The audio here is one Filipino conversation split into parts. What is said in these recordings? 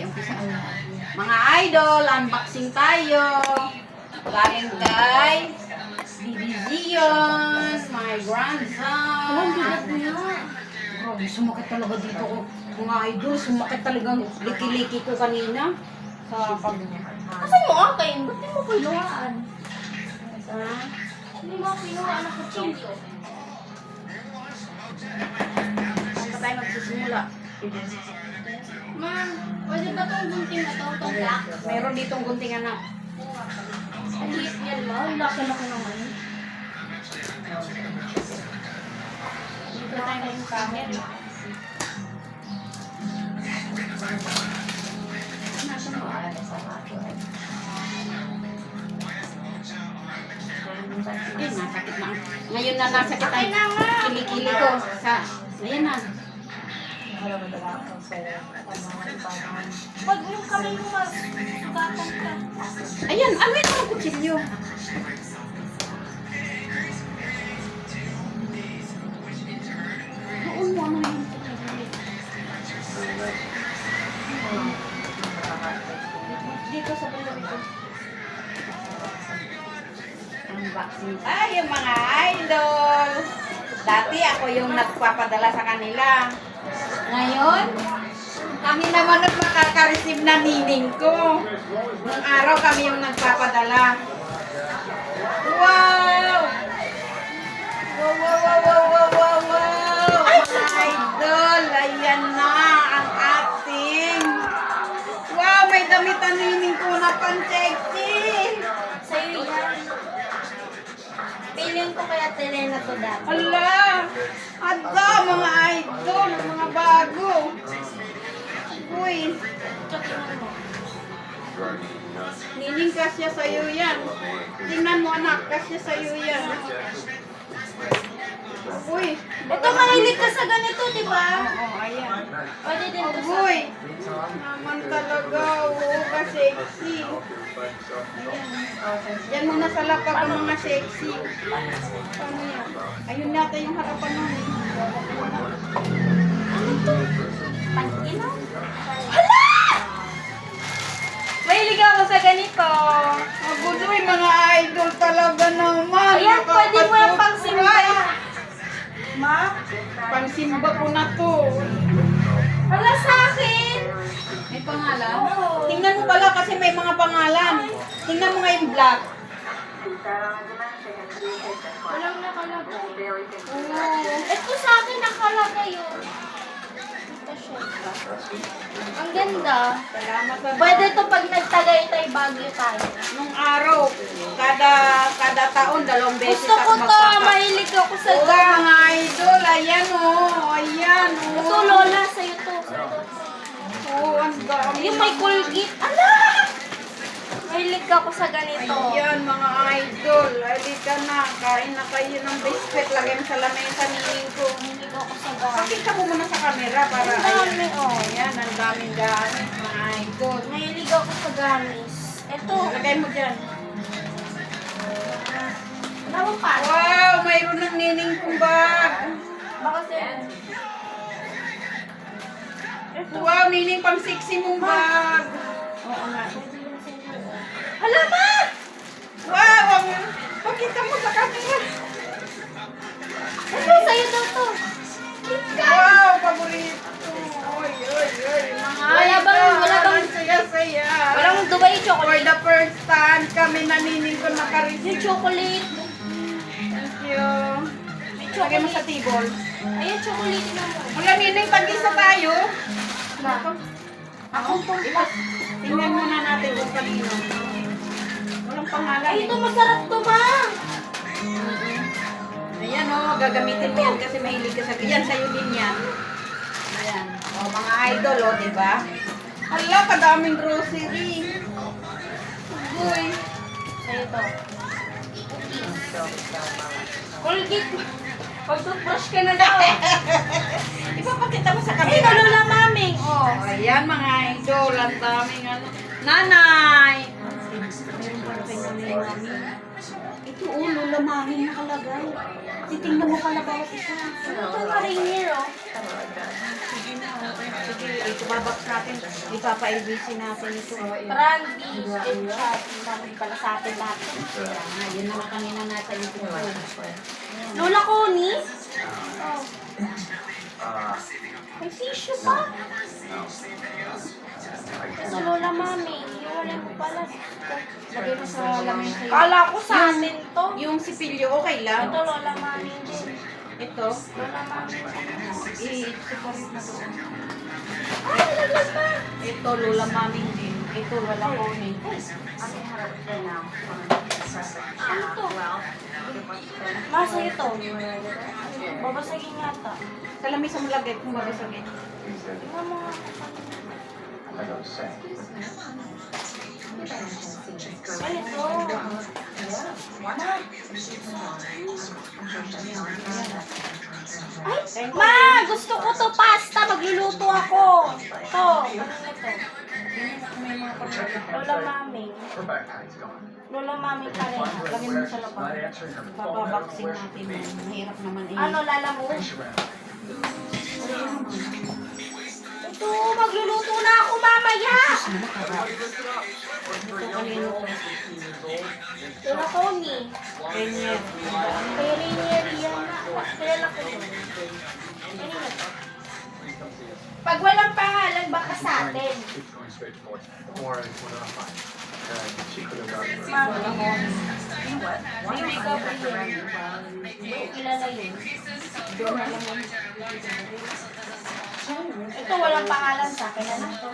umpisa na. Mga idol, unboxing tayo. Galing kay Bibi Zion, my grandson. Ang bigat niya. Grabe, sumakit talaga dito ko. Mga idol, sumakit talagang liki-liki ko kanina. Sa pag... Asan mo akin? Ba't di mo kinuhaan? Ha? Hindi mo kinuhaan ang kutsilyo. Saan pa tayo magsisimula? Ma'am, pwede ba itong gunting na ito? Itong black? Meron ditong gunting anak. Ang liit yan, ma'am. Laki-laki naman. Dito tayo na yung camera. Nasa mo? Ayun, nasakit na. Ngayon na nasakit Ay, na nga. ang kilikili ko. Ngayon na. Pag yung kamay mo, sugatan ka. Ayan, awin mo ang kutsilyo. Doon mo ano yung dito sa banda dito. Unboxing tayo mga idol. Dati ako yung nagpapadala sa kanila. Ngayon, kami naman ang makaka-receive na nining ko. Nung araw kami yung nagpapadala. Wow! Wow, wow, wow, wow, wow, wow, wow! Mga idol, ayan na ang ating. Wow, may damit ang nining ko na pan-sexy. Sa'yo yan. Feeling ko kaya tele na to dati. Hala! Ada, mga idol, mga bago. Uy, Chokin mo. nining kasya sa'yo yan. Tingnan mo anak, kasya sa'yo yan. Uy, Ito, mahilig ka sa ganito, di ba? oo, ayan. Pwede din to sa... Uy, naman talaga, oo, ka-sexy. Yan muna sa lapag ang mga sexy. Paano yan? Ayun nata yung harapan nun eh. Ano to? Panginaw? Hala! Mahilig ako sa ganito. Maguloy mga idol talaga naman. Ayan, pwede mo yung pangsimba. Ma? Pangsimba ko na to. Wala sa akin. May pangalan? Oo. Tingnan mo pala kasi may mga pangalan. Tingnan mo nga yung black. Walang nakalagay. Oo. Ito sa akin nakalagay yun. Ito siya. Ang ganda. Salamat sa Pwede to pag nagtagaytay Baguio tayo. nung araw. Kada taon, 2 beses Gusto ko ako to. Mahilig ako sa Oo, gam. mga idol. Ayan oh. Ayan oh. Ito, Lola, sa'yo to. Oo, ang dami. Yung may Colgate. Ala! Mahilig ako sa ganito. Ayan, mga idol. Halika na. Kain na kayo ng biscuit. Lagay mo sa lamesa niling ko. Mahilig ako sa gamit. Pakita mo muna sa camera para... Ang dami, oh. Ayan, ang daming gamit, mga idol. Mahilig ako sa gamis. Ito. Lagay mo dyan. Nawa pa. Wow, mayroon ng nining kong bag. Baka sa'yo. Wow, nining pang sexy mong bag. Oo nga. Hala, ma! Wow, pakita mo sa camera. Ito, sa'yo daw to. Wow, paborito. Oy, oy, oy. Mga Wala bang- idol, wala bang- ang saya-saya. Walang Dubai For chocolate. the first time, kami nanining ko Yung nakareceive. chocolate. Thank you. Lagay mo sa table. Ayun, chocolate na mo. Wala nining, tag-isa tayo. Ako to. Tingnan muna natin kung kanino. Walang pangalan. Ay, ito masarap to, ma. Ayan o, gagamitin mo yan kasi mahilig ka sa... Yan, sa'yo din yan. Ayan. O, mga idol o, diba? Hala, kadaming grocery. Uy. Sa'yo to. Colgate. Pag-toothbrush ka na daw. Ipapakita mo sa Ay, kamera. Lola Maming. Oh. O, ayan mga idol. Ang daming ano. Nanay! Meron pa rin kay nanay, mami. Ito, lulamangin nakalagay. Titingnan mo pala bawat isa. Ito na Rainier, oh. Sige na, sige, ito babaks natin. Ipapa-LBC natin ito. Brandy and Shopee. Sabi pala sa atin natin. Yun naman kanina nasa YouTube. Lola Connie? Oh. May tissue pa. Ito Lola Mami. Iwalay mo pala. Lagay mo sa lamay sa'yo. Kala ko sa atin to. Yung sipilyo, okay lang. Ito Lola Mami din. Ito, Lola Mami. i-separate na doon. Ay, laglag pa. Ito, Lola Maming din. Ito, wala ko ni. Ano to? Masa ito. Babasagin yata. Sa lamisa mo lagay kung babasagin. Tingnan mo nga. Ganito. Ay, ma! Gusto ko to pasta. Magluluto ako. Ito. Lola Mami. Lola Mami pa rin. Lagay mo sa lapag. Papaboxing natin. Mahirap naman eh. Ano, lala mo? Ito, magluluto na ako mamaya. Ito kanino to? Lola Connie. Premier. Kay Rainier yan na. Kilala ko yun. Kanina to. Pag walang pangalan, baka sa atin. Mami. Baby ka ba yun? Kilala yun. Doon alam mo. Ito, walang pangalan sa akin. Ano to?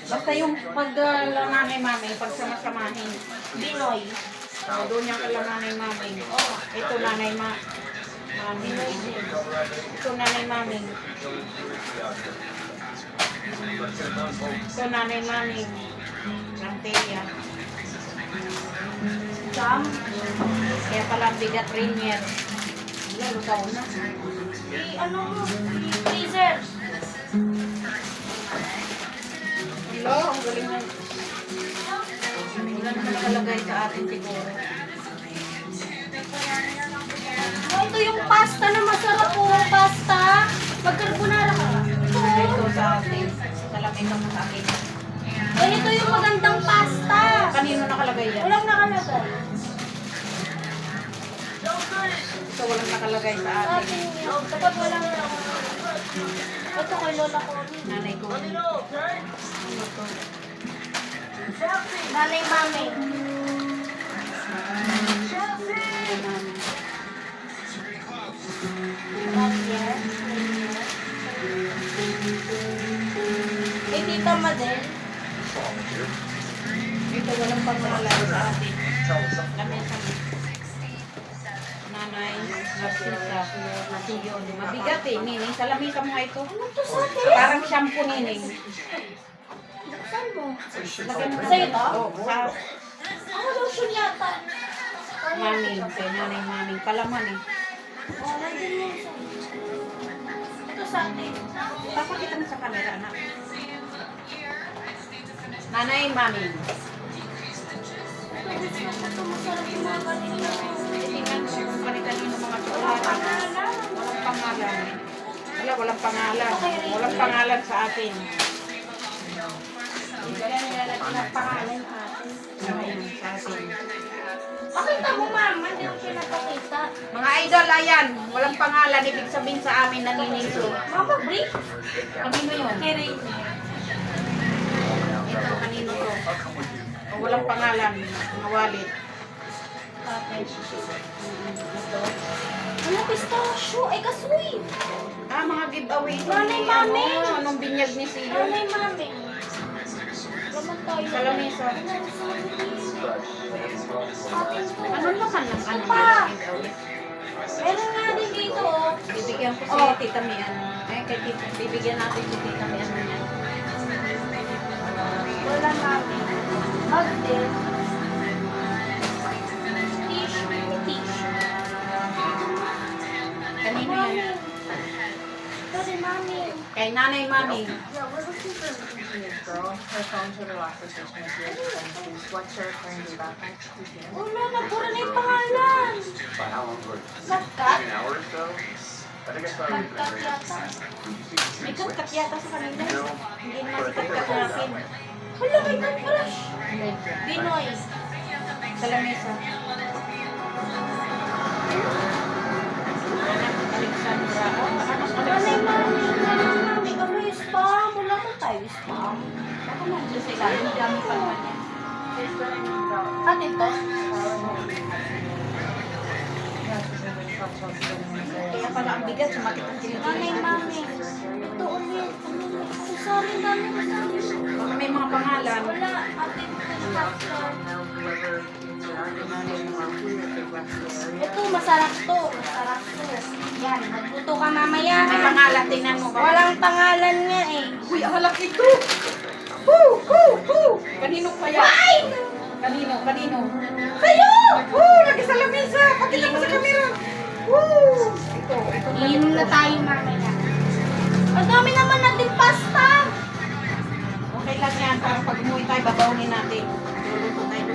Basta yung pag nanay-mami, pag samasamahin. Binoy. Doon yung kala nanay-mami. Oh. Ito nanay-mami. Ito nanay-mami. Ito nanay-mami. Lanteya. Jam. Kaya pala bigat Rainier. Lalo daw na. Ano? Freezer. Hello, ang galing na. Wala naman nakalagay sa atin siguro. Oh, ito yung pasta na masarap po. Pasta. Mag-carbonara ka. Ito sa atin. Talakay ka mo sa akin. Ganito yung magandang pasta. Kanino nakalagay yan? Walang nakalagay. Ito walang nakalagay sa Sa atin. atin yun. Dapat walang ito kay Lola ko. Nanay ko. Ano to? Nanay Mami. Nanay. Kay Tita Madel. Ito walang pangalan sa atin. Lamesa mo. Nanay, Narcisa, Nasiyon. Mabigat eh, Nining. Sa lamesa mo nga ito. Ano to sa atin? Parang shampoo, Nining. Saan mo? Lagyan mo Sa'yo to? Oo, sa Ako lotion yata. maming. Kay nanay maming. Palaman eh. Oh, nandun yun sa ito sa atin. Papakita mo sa camera, anak. Nanay maming. Ito gusto ko ito. Masarap yung mga kanina. Tingnan mo kung kani-kanino mga tsokolata. Walang pangalan. Walang pangalan. Walang pangalan sa atin. Wala nilalagyan ng pangalan atin. Ayan, sa atin. Pakita mo, mama. Hindi ko pinapakita. Mga idol, ayan. Walang pangalan. Ibig sabihin sa amin naniningso. Mama, brief. Kanino yun? Kiri. Ito, kanino to? O, walang pangalan. Mga wallet. Ito. Ano, pistachio? Ay, kasuy. Ah, mga giveaway. Nanay, mami. Anong binyag ni Silo? Nanay, mami. Laman tayo. Sa lamesa. Ano naman ng ano Pa. ng giveaway? Meron nga din dito, oh. Bibigyan ko si Oh. Tita Mian. Bibigyan natin si Tita Mian na yan. Wala namin. Hug din. Tissue. Tissue. Kanino Mami. yan? Ito din, mami. Kay Nanay Mami. Wala Girl, her phone to the locker station is really expensive. Sweatshirt, currently about Wala, nabura na yung pangalan. By how long was it? Nagkat? An hour or so? I think I saw you. Nagkat yata. May kat yata sa kanila. Hindi naman si kat natin. Wala, may toothbrush. Dinoy. Sa lamesa. Alexandra. Nanay, mami. Mami, ano yung spam? Wala na tayo spam. Baka nandiyan sila. Ang dami pa naman yan. Ano ito? Kaya pala ang bigat. Sumakit ang Nanay, kilikili. mami. Ito ulit. Sorry, dami ko sorry. Baka may mga pangalan. Wala, ate, ito, masarap to. Masarap to. Yan, magluto ka mamaya. May pangalan. Tingnan mo. Baka- Walang pangalan nga eh. Uy, ang laki ito! Woo! Woo! Woo! Kanino kaya? Kanino? Kanino? Kayo! Woo! Lagi sa lamesa! Pakita mo sa camera! Woo! Ito. Iinom na tayo mamaya. Ang dami naman natin pasta. Okay lang yan. Para pag umuwi tayo, babawin natin. Luluto tayo.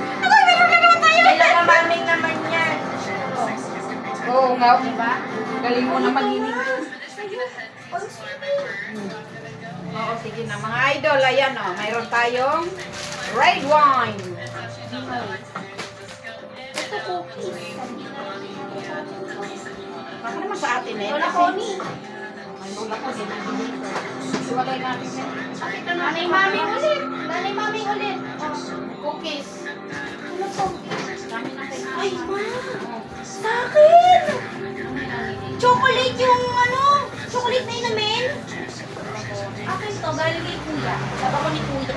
May lalamaming naman yan. Oo nga. Diba? Galing mo na maninig. Ang sweet. Oo, sige na. Mga idol, ayan o. Mayroon tayong red wine. Ito cookies. Baka naman sa atin eh. Lola kasi- Connie. Ay, Lola Connie. Iwalay natin yan. Nanay mami ulit. Nanay mami ulit. Oh, Cookies. ano cookies? Dami na kayo. Ay, ma. Sa akin. Chocolate yung ano. Chocolate na inamin. Akin to. Galing kay kuya. Sabi ko ni kuya.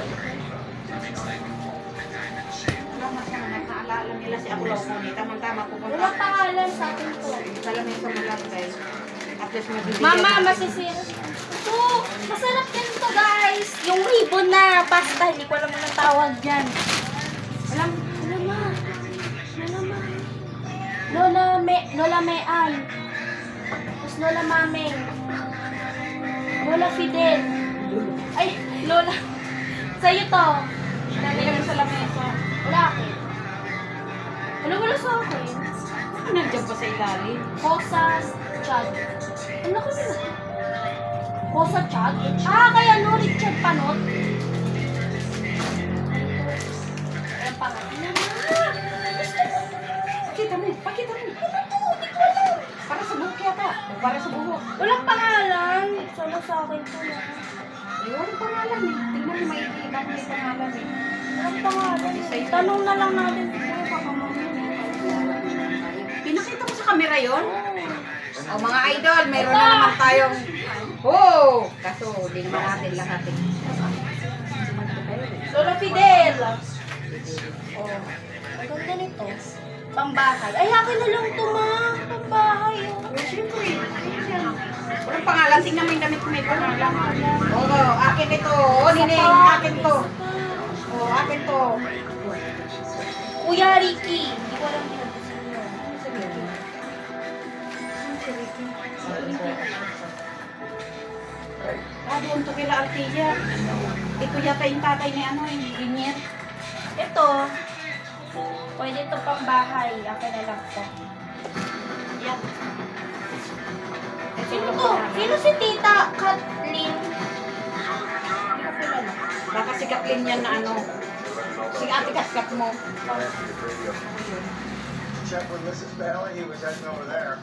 Salamat ka na. Naalala nila si Apollo Connie. Tama-tama pupunta. Walang pangalan sa akin to. Sa lamesa mo lang guys. At least mabibigyan. Mama, masisira. Ito, masarap yan to guys. Yung ribbon na pasta. Hindi ko alam anong tawag dyan. Alam, alam ma. Lola ma. Lola Mean. Tapos Lola Mameng. Lola Fidel. Ay, Lola. Sa'yo to. Nalagay sa lamesa. Wala akin. Wala sa akin. Ano nandiyan pa sa ilalim? Kosa Chad. Ano ko nila? Kosa Chad? Ah, kaya no, Richard Panot. Ayan pa nga. Pakita mo. Pakita mo. Para sa buhok yata. O para sa buhok. Walang pangalan. Solo sa akin to. Eh, walang pangalan eh. Tingnan mo, may iba may pangalan eh. Walang pangalan. Tanong na lang natin. Baka mamaya. Pinakita mo sa camera yon? O mga idol, meron na naman tayong... Oh! Kaso, di naman natin lahat eh. Lola Fidel. Oh. Ang ganda nito. Pambahay. Ay, akin na lang ito, ma. Pambahay. Oh. Siyempre, yan. Walang pangalan. Tingnan mo yung damit ko may pangalan. Oo, akin ito. O, nining, akin to. O, akin to. Kuya Ricky. Hindi ko alam yun. Ah, doon to kila Artia. Ito yata yung tatay ni ano, yung Ginier. Ito. Pwede ito pang bahay. Akin na lang ito. Yan. Ito Sino yung to? pangalan. Sino si Tita Kathleen? Hindi ko kilala. Baka si Kathleen yan na ano. Si ate Katkat mo. Check with Mrs. Bailey, he was heading over there.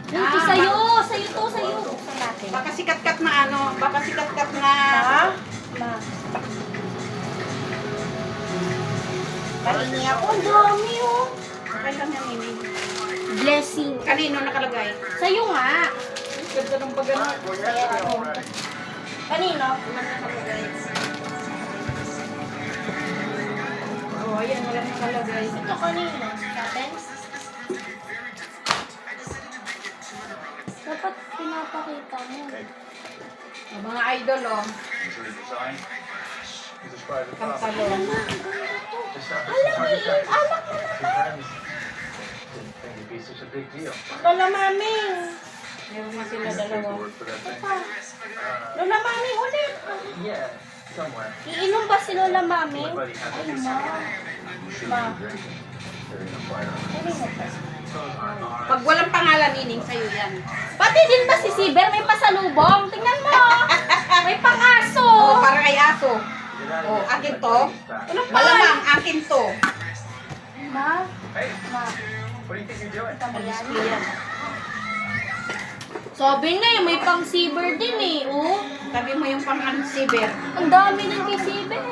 Yung Ah, sa'yo. Sa'yo to. Sa'yo. Sa natin. Baka si Katkat na ano. Baka si Katkat na... Ma. Pahingi ako. Ang dami oh. Okay lang yan, Mimi. Blessing. Kanino nakalagay? Sa'yo nga. Ganda ng pagano. Kanino? Oh, ayan, wala nakalagay. Ito kanino? Natin? Dapat pinapakita mo. Oh, mga idol, oh. Usually design. He's a private Pantalon. Alam mo yun, alak na naman. Didn't think it'd be such a big deal. Lola Maming. Meron na sila You got dalawa. paperwork for that thing? Lola Mami, ulit. Yeah, somewhere. Iinom ba si Lola Mami? My buddy has Ay, it. ma. You shouldn't Ma. be drinking. They're gonna fire us. Ay, nako. Pag walang pangalan, Nining, sa'yo yan. Pati din ba si Siber may pasalubong? Tingnan mo. May pang-aso. Oo, para kay aso. Get out of Oh, here. akin My to. buddy's back. Walang Malamang, akin to. Ma. Hey, Ma. what do you think you're doing? Display yan. Sabi na eh, may pang Siber din eh. Oh. Sabi mo yung pang-ansiber. Ang dami ng kay Siber.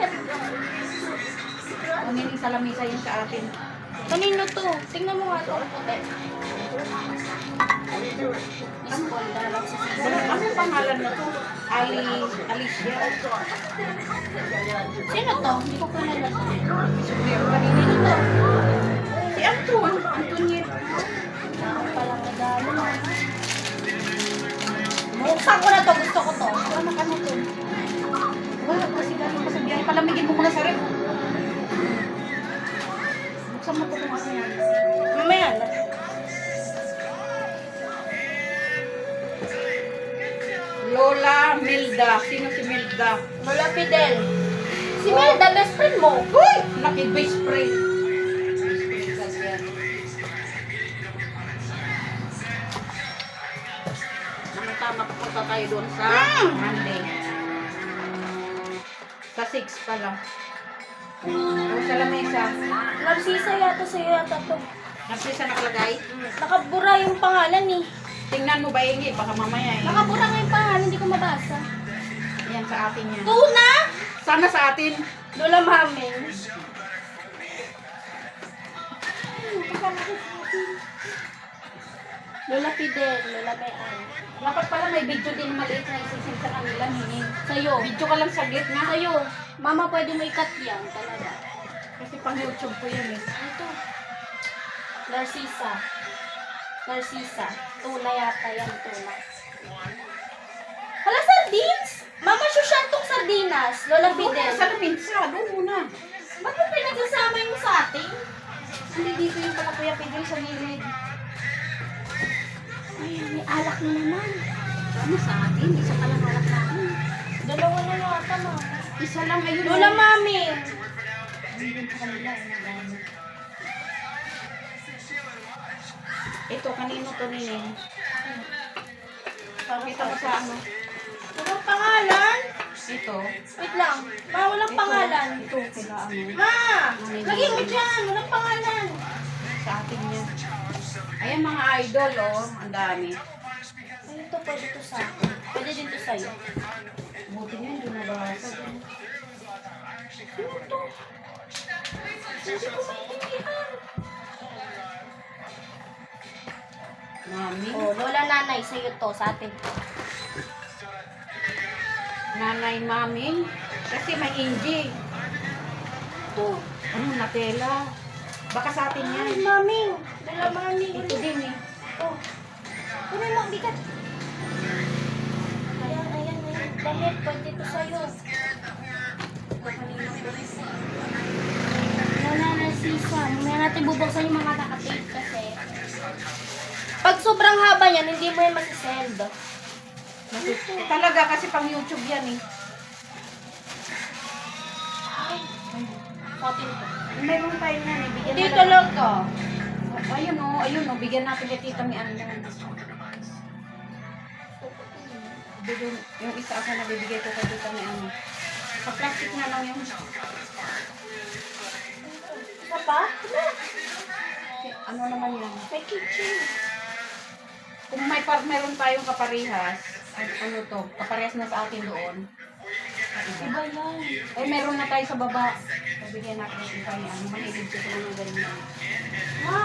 O, Nining, sa lamisa yun sa atin. Kanino to? Tingnan mo nga to. Okay. What are you doing? Iskol na lang si Siber. Walang anong pangalan na to? Alicia. Sino to? Hindi ko kilala to. Kanina to. Si Anton. Antoniet. Ako palang regalo. Buksan ko na to. Gusto ko to. Ano ka na to? Wala kasi galing pa sa biyahe. Palamigin mo muna sa rep. Buksan mo to kung ano yan. Mamaya na. Lola Milda. Sino si Milda? Lola Fidel. Si Melda, best friend mo. Uy! Naki-base spray. Tama, pupunta tayo doon sa Monday. Sa 6 pala. O sa lamesa. Narcisa yata sa'yo yata to. Nagsisa nakalagay. Nakabura yung pangalan eh. Tingnan mo ba Ingi? Baka mamaya eh. Nakabura nga yung pangalan, hindi ko mabasa. Yan sa atin yan. Tuna! Sana sa atin. Lola Mami. Lola Fidel, Lola Bayan. Dapat pala may video din maliit na isisin sa kanila. Hingin. Sa'yo. Video ka lang saglit nga. Sa'yo. Mama, pwede mo ikat yan talaga. Kasi pang YouTube ko yan eh. Ito. Narcisa. Narcisa. Tuna yata yan, tuna. Hala, sardines! Mama, social tong sardinas. Lola Doon Fidel. sa lamesa. Doon muna. Ba't mo pinagsasama yung sa atin? Hindi dito yung pala Kuya Pidel sa gilid. Ay, may alak na naman. Sana sa atin. Isa pa lang halak natin. Dalawa na yata, mama. Isa lang ayun. Lola Mami. Ayun sa kanila. Ito, kanino to Nining? Pakita mo sa ano. Walang pangalan? Ito. Wait lang. Ma, walang pangalan. Ito, kila ano. Ma! Lagyan mo dyan. Walang pangalan. Sa atin yan. Ayan mga idol, oh. Ang dami. Ay, ito pwede to sa akin. Pwede din to sa'yo. Buti nga, hindi nabasa. Mami. Oh, Lola Nanay, sa'yo to. Sa atin to. Nanay, mami. Kasi may Inji. Ito. Ano, Natela. Baka sa atin yan. Ay, Mami. Lola Mami. Ito din eh. Oh. Kunin mo, bigat. Ayan, ayan, ayan. Damit, pwede to sa'yo. Lola Narcisa. Mamaya natin bubuksan yung mga nakatape kasi. Pag sobrang haba niyan, hindi mo yan masisend. Talaga kasi pang YouTube yan eh. Ay, sa atin to. Meron tayo nga eh. Bigyan Dito na lang. lang to. Ayun oh. Bigyan natin kay Tita Mian yan. Yung isa ako na bibigay ko kay Tita Mian. Sa plastic na lang yung... Isa pa? Wala. Ano naman yan? May kitchen. Kung meron tayong kaparehas, ano to, kaparehas na sa atin doon. Iba yan. Eh, meron na tayo sa baba. Bibigyan natin yung Tita Mian. Mahilig ko ng ganyan. Ha?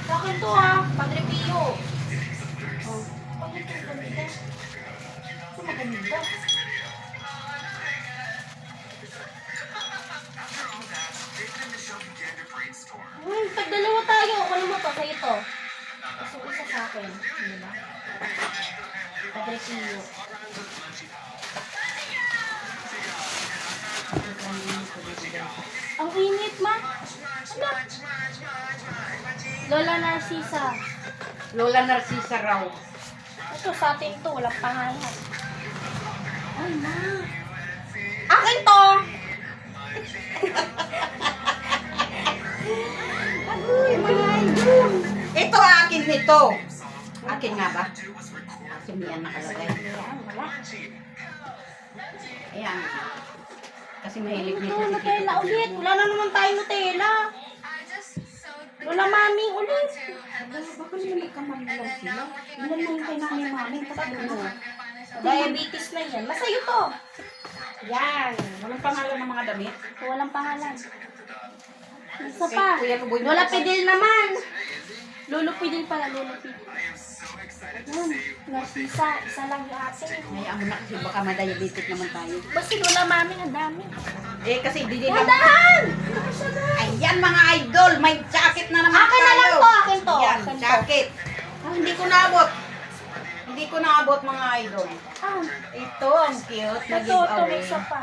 Sa akin to ha. Padre Pio. Oh. Ano ito? Ganda. Ito maganda. Pag dalawa tayo, ano mo to? Sa'yo to. Gusto ko isa sa akin. Hindi ba? Padre Pio. Ang init, ma. Ano? Lola Narcisa. Lola Narcisa raw. Ito sa atin to, walang pangalan. Ay, ma. Akin to! Agoy, mga idol. Ito akin nito. Akin nga ba? Kasi yan nakalagay. Ayan, wala. Ayan. Kasi mahilig Ito, nito si Nutella Tito. ulit. Wala na naman tayo Nutella. Lola Maming ulit. Baka naman ikamandalan sila. Ilan na yung kay mami, tatlo mo. Diabetes na yan. Masayo to. Yan. Walang pangalan ng mga damit. Walang pangalan. Isa Kay pa. Kuya Luboy Lola na- Pidil naman. Lolo Pidil pala, Lolo Pidil. Yun, Narcisa. Isa lang yung atin. Hayaan mo na kasi baka madiabetic naman tayo. Basta Lola Maming ang dami. Eh kasi di din lang. Dahan! Ayan mga idol, may jacket na naman Akin na lang tayo. to, akin to. Yan, Akin to. jacket. Ah, hindi ko naabot. Hindi ko naabot mga idol. Ah, Ito, ang cute na ito, ito, may giveaway. isa pa.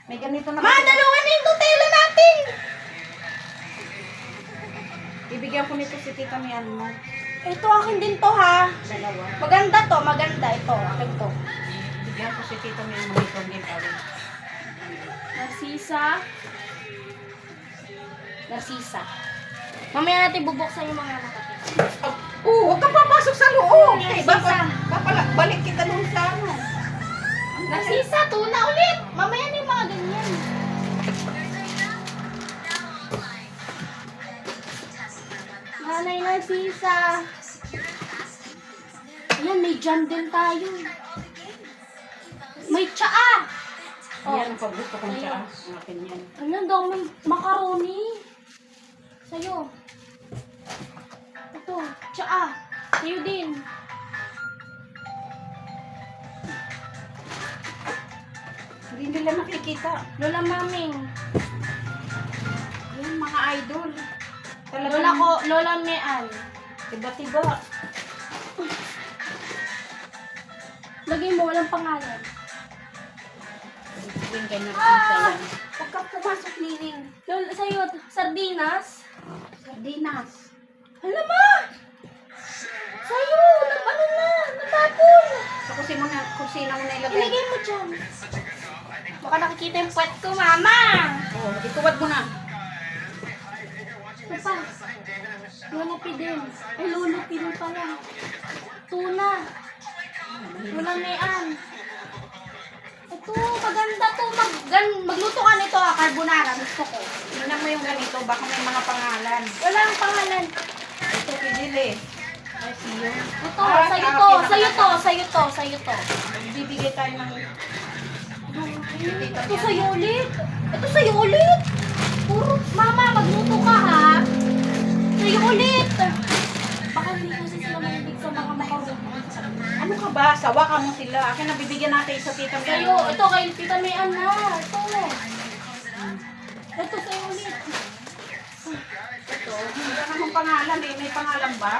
May ganito na. Ma, dalawa na yung Nutella natin! Ibigyan ko nito si Tita Mian mo. Ito, akin din to ha. Dalawa. Maganda to, maganda. Ito, akin to. Bigyan ko si Tita Mian mo itong giveaway. Narcisa. Narcisa. Mamaya natin bubuksan yung mga nakatira. Huwag kang papasok sa loob. Yan, Eh, sisa. balik kita nung sa ano. Narcisa, tuna ulit. Mamaya na yung mga ganyan. Nanay Narcisa. Ayan, may jam din tayo. May tsaa. Oh. Yan, pag gusto kong siya. Ayun. Ang akin yan. Ayan daw, may macaroni. Sa'yo. Ito, tsaa. Sa'yo din. Hindi nila nakikita. Lola Maming. Yan, mga idol. Talagang Lola ko, Lola Mean. Tiba-tiba. Lagay mo, walang pangalan. Sabihin kay Narcisa yan. Huwag kang pumasok, Nining. Lola, sa'yo, sardinas. Sardinas. Alam mo! Sa'yo, ano na, natapon. Sa kusina mo na ilagay. Ilagay mo dyan. Baka nakikita yung puwet ko, Mama. Oh, ituwad mo na. Ito pa. Lola Pidel. Ay, Lolo Pidel pala. Tuna. Lola Mean. Ito, maganda to. Magluto ka nito, carbonara. Gusto ko. Tingnan mo yung ganito, baka may mga pangalan. Wala ang pangalan. Ito, pidil eh. Ay, siyo. Ito, Ah, sa'yo sa to. akin Sa'yo naman. to, sa'yo to, sa'yo to. Bibigay tayo ng... Ito sa'yo ulit. Ito sa'yo ulit. Puro, Mama, magluto ka ha. Sa'yo ulit. Baka hindi kasi sila mahilig sa mga makaroni. Ano ka ba? Sawa ka mo sila. Akin na bibigyan natin sa tita mo. Sa'yo, ito kay Tita Mayan na. Ito. Ito sa'yo ulit. Ito, wala namang pangalan eh. May pangalan ba?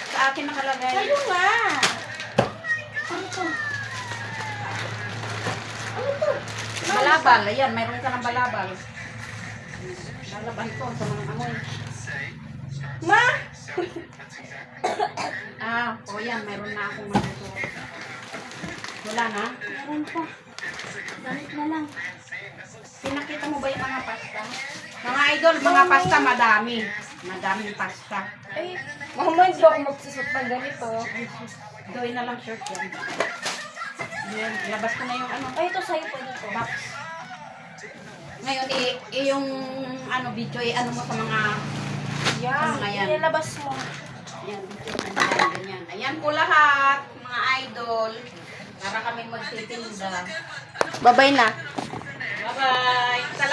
Sa akin nakalagay. Sa'yo nga. Ano to? Ano to? Balabal. Ayan, mayroon ka ng balabal. Lalaban to sa mga amoy. Ma! Ah, o yan, mayroon na akong maluto. Wala na? Meron pa. Ganit na lang. Pinakita mo ba yung mga pasta? Mga idol, mga pasta madami. Madaming pasta. Ay, Mama, hindi ako magsusot ng ganito. Gawin na lang shirt yan. Yan, ilabas ko na yung ano. Ay, ito sa'yo po dito. Box. Ngayon, yung ano, video, ano mo sa mga, Yan, Ayan. inilabas mo. yan, ganyan. Ayan po lahat, mga idol. Para kami magtitinda. Babay na.